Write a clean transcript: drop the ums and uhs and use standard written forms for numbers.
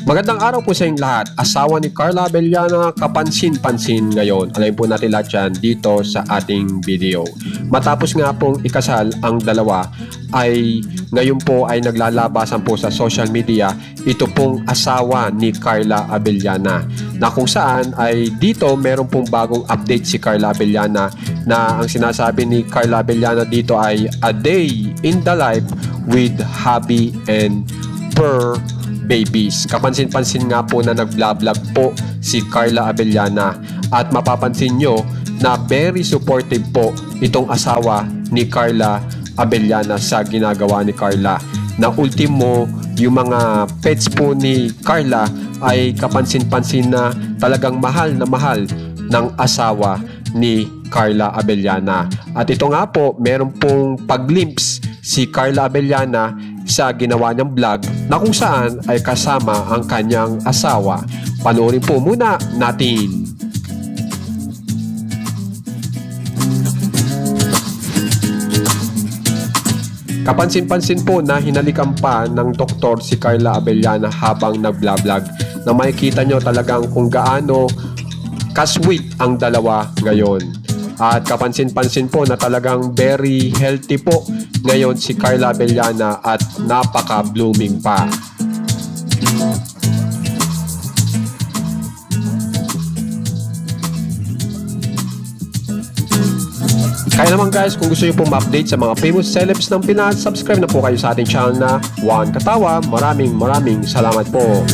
Magandang araw po sa inyong lahat. Asawa ni Carla Abellana, kapansin-pansin ngayon. Alayin po natin lahat yan dito sa ating video. Matapos nga pong ikasal ang dalawa, ay ngayon po ay naglalabasan po sa social media ito pong asawa ni Carla Abellana, na kung saan ay dito meron pong bagong update si Carla Abellana, na ang sinasabi ni Carla Abellana dito ay a day in the life with hubby and fur babies. Kapansin-pansin nga po na nag-vlog po si Carla Abellana, at mapapansin nyo na very supportive po itong asawa ni Carla Abellana sa ginagawa ni Carla, na ultimo yung mga pets po ni Carla ay kapansin-pansin na talagang mahal na mahal ng asawa ni Carla Abellana. At ito nga po, meron pong pag-glimpse si Carla Abellana sa ginawa niyang vlog, na kung saan ay kasama ang kanyang asawa. Panoorin po muna natin. Kapansin-pansin po na hinalikan pa ng doktor si Carla Abellana habang nag-vlog, na makikita nyo talagang kung gaano kasweet ang dalawa ngayon. At kapansin-pansin po na talagang very healthy po ngayon si Carla Abellana, at napaka-blooming pa. Kaya naman guys, kung gusto nyo pong ma-update sa mga famous celebs ng Pinas, subscribe na po kayo sa ating channel na Juan Katawa. Maraming salamat po.